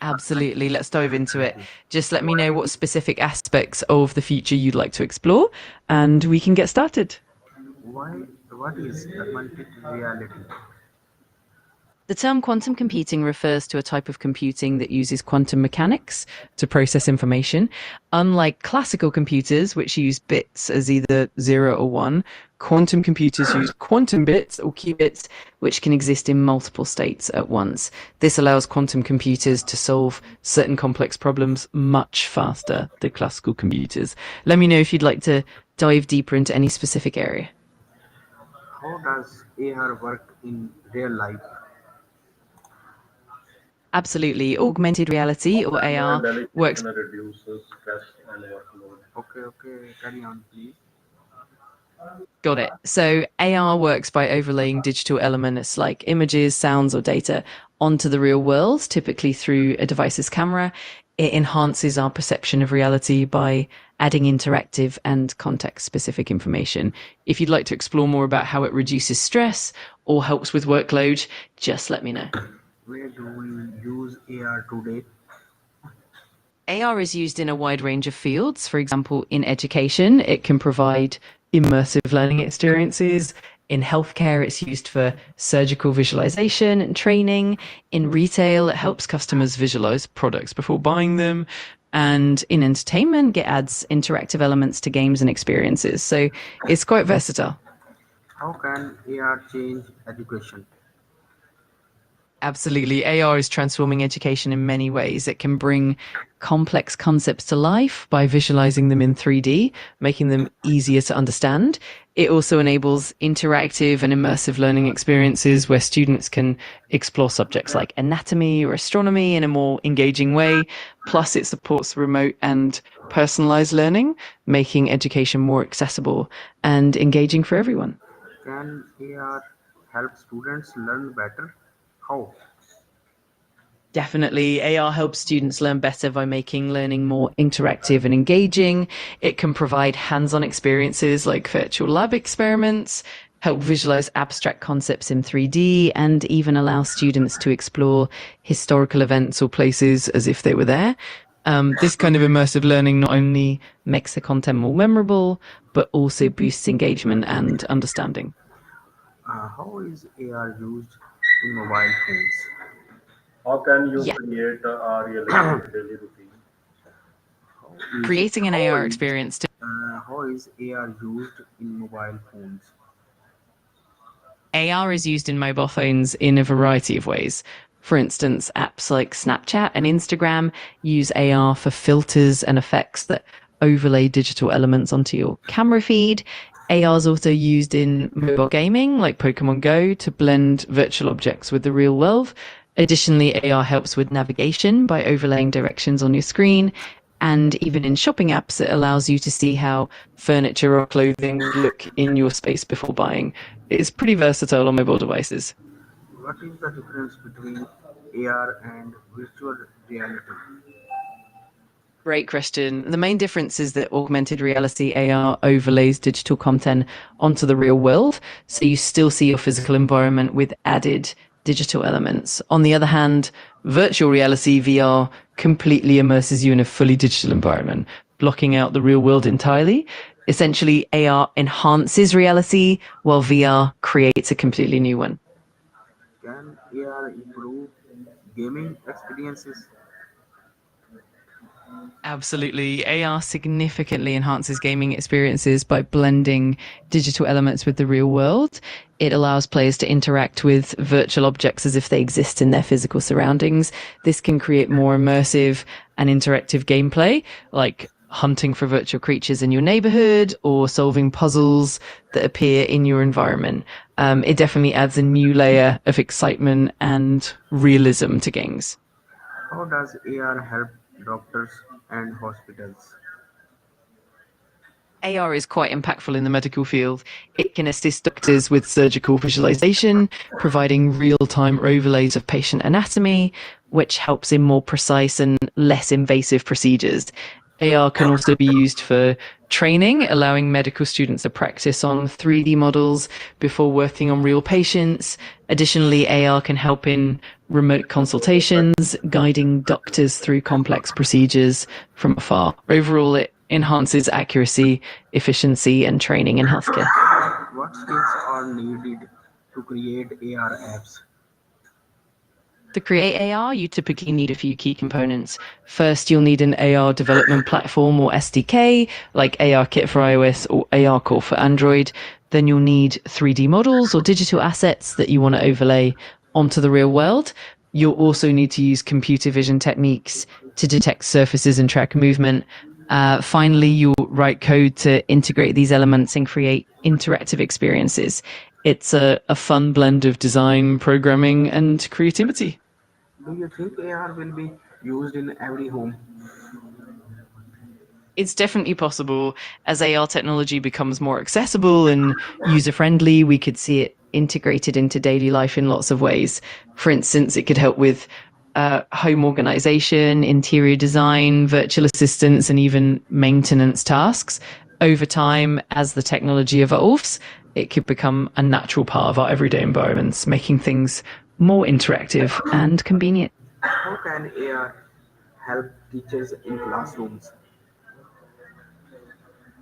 Absolutely. Let's dive into it. Just let me know what specific aspects of the future you'd like to explore, and we can get started. Why? What is augmented reality? The term quantum computing refers to a type of computing that uses quantum mechanics to process information. Unlike classical computers, which use bits as either 0 or 1, quantum computers use quantum bits or qubits, which can exist in multiple states at once. This allows quantum computers to solve certain complex problems much faster than classical computers. Let me know if you'd like to dive deeper into any specific area. How does AR work in real life? Absolutely. Augmented reality or AR works. Delegation reduces stress and workload. Okay, carry on, please. Got it. So AR works by overlaying digital elements like images, sounds, or data onto the real world, typically through a device's camera. It enhances our perception of reality by adding interactive and context-specific information. If you'd like to explore more about how it reduces stress or helps with workload, just let me know. Where do we use AR today? AR is used in a wide range of fields. For example, in education, it can provide immersive learning experiences. In healthcare, it's used for surgical visualization and training. In retail, it helps customers visualize products before buying them. And in entertainment, it adds interactive elements to games and experiences. So it's quite versatile. How can AR change education? Absolutely. AR is transforming education in many ways. It can bring complex concepts to life by visualizing them in 3D, making them easier to understand. It also enables interactive and immersive learning experiences where students can explore subjects like anatomy or astronomy in a more engaging way. Plus, it supports remote and personalized learning, making education more accessible and engaging for everyone. Can AR help students learn better? How? Definitely, AR helps students learn better by making learning more interactive and engaging. It can provide hands-on experiences like virtual lab experiments, help visualize abstract concepts in 3D, and even allow students to explore historical events or places as if they were there. This kind of immersive learning not only makes the content more memorable, but also boosts engagement and understanding. How is AR used in mobile phones? How can you Yeah, create a realistic daily routine? How is creating an how AR is experience. how is AR used in mobile phones? AR is used in mobile phones in a variety of ways. For instance, apps like Snapchat and Instagram use AR for filters and effects that overlay digital elements onto your camera feed. AR is also used in mobile gaming like Pokemon Go to blend virtual objects with the real world. Additionally, AR helps with navigation by overlaying directions on your screen. And even in shopping apps, it allows you to see how furniture or clothing would look in your space before buying. It's pretty versatile on mobile devices. What is the difference between AR and virtual reality? Great question. The main difference is that augmented reality AR overlays digital content onto the real world. So you still see your physical environment with added digital elements. On the other hand, virtual reality VR completely immerses you in a fully digital environment, blocking out the real world entirely. Essentially, AR enhances reality while VR creates a completely new one. Can AR improve gaming experiences? Absolutely. AR significantly enhances gaming experiences by blending digital elements with the real world. It allows players to interact with virtual objects as if they exist in their physical surroundings. This can create more immersive and interactive gameplay, like hunting for virtual creatures in your neighborhood or solving puzzles that appear in your environment. It definitely adds a new layer of excitement and realism to games. How does AR help doctors and hospitals? AR is quite impactful in the medical field. It can assist doctors with surgical visualization, providing real-time overlays of patient anatomy, which helps in more precise and less invasive procedures. AR can also be used for training, allowing medical students to practice on 3D models before working on real patients. Additionally, AR can help in remote consultations, guiding doctors through complex procedures from afar. Overall, it enhances accuracy, efficiency, and training in healthcare. What skills are needed to create AR apps? To create AR, you typically need a few key components. First, you'll need an AR development platform or SDK, like ARKit for iOS or ARCore for Android. Then you'll need 3D models or digital assets that you want to overlay onto the real world. You'll also need to use computer vision techniques to detect surfaces and track movement. Finally, you'll write code to integrate these elements and create interactive experiences. It's a fun blend of design, programming, and creativity. Do you think AR will be used in every home? It's definitely possible. As AR technology becomes more accessible and user-friendly, we could see it integrated into daily life in lots of ways. For instance, it could help with home organization, interior design, virtual assistants, and even maintenance tasks. Over time, as the technology evolves, it could become a natural part of our everyday environments, making things more interactive and convenient. How can AR help teachers in classrooms?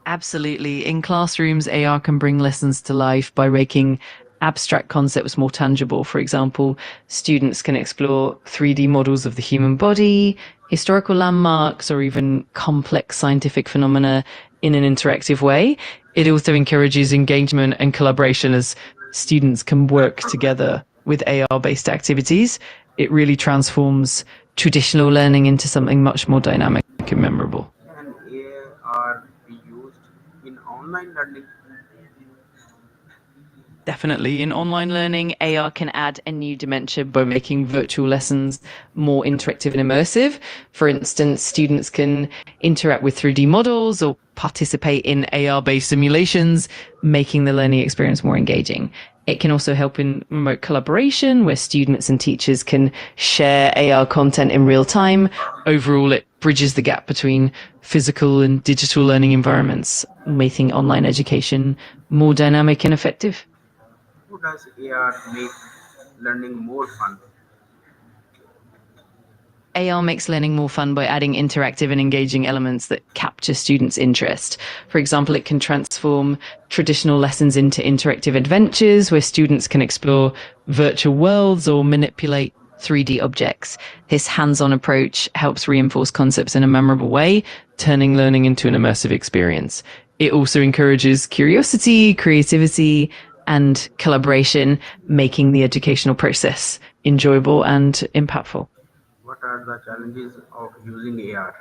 Absolutely. In classrooms, AR can bring lessons to life by making abstract concepts more tangible. For example, students can explore 3D models of the human body, historical landmarks, or even complex scientific phenomena in an interactive way. It also encourages engagement and collaboration as students can work together with AR-based activities. It really transforms traditional learning into something much more dynamic and memorable. Can AR be used in online learning? Definitely. In online learning, AR can add a new dimension by making virtual lessons more interactive and immersive. For instance, students can interact with 3D models or participate in AR-based simulations, making the learning experience more engaging. It can also help in remote collaboration, where students and teachers can share AR content in real time. Overall, it bridges the gap between physical and digital learning environments, making online education more dynamic and effective. How does AR make learning more fun? AR makes learning more fun by adding interactive and engaging elements that capture students' interest. For example, it can transform traditional lessons into interactive adventures where students can explore virtual worlds or manipulate 3D objects. This hands-on approach helps reinforce concepts in a memorable way, turning learning into an immersive experience. It also encourages curiosity, creativity, and collaboration, making the educational process enjoyable and impactful. What are the challenges of using AR?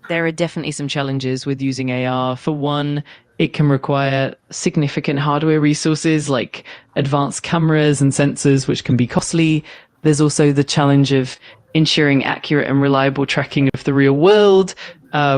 There are definitely some challenges with using AR. For one, it can require significant hardware resources like advanced cameras and sensors, which can be costly. There's also the challenge of ensuring accurate and reliable tracking of the real world,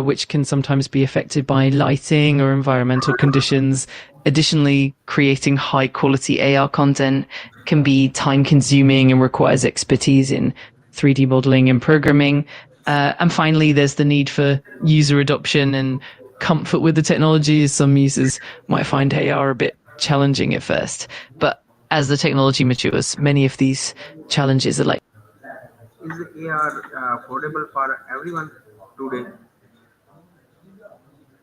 which can sometimes be affected by lighting or environmental conditions. Additionally, creating high quality AR content can be time consuming and requires expertise in 3D modeling and programming. And finally, there's the need for user adoption and comfort with the technology. Some users might find AR a bit challenging at first, but as the technology matures, many of these challenges are like. Is AR affordable for everyone today?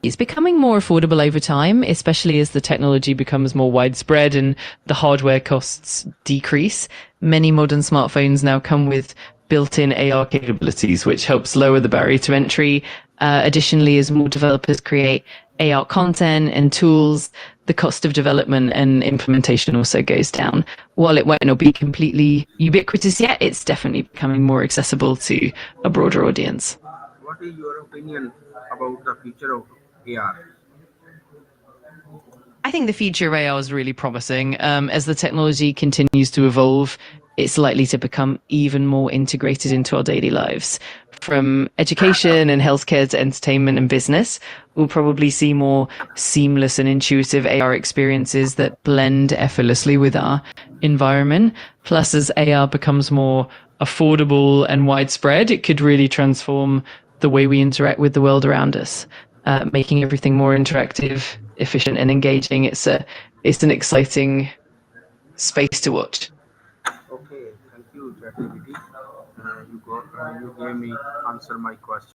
It's becoming more affordable over time, especially as the technology becomes more widespread and the hardware costs decrease. Many modern smartphones now come with built-in AR capabilities, which helps lower the barrier to entry. Additionally, as more developers create AR content and tools, the cost of development and implementation also goes down. While it might not be completely ubiquitous yet, it's definitely becoming more accessible to a broader audience. What is your opinion about the future of AR? I think the future of AR is really promising. As the technology continues to evolve, it's likely to become even more integrated into our daily lives. From education and healthcare to entertainment and business, we'll probably see more seamless and intuitive AR experiences that blend effortlessly with our environment. Plus, as AR becomes more affordable and widespread, it could really transform the way we interact with the world around us. making everything more interactive, efficient, and engaging. It's an exciting space to watch. Okay, thank you, ChatGPT. You gave me answer my question.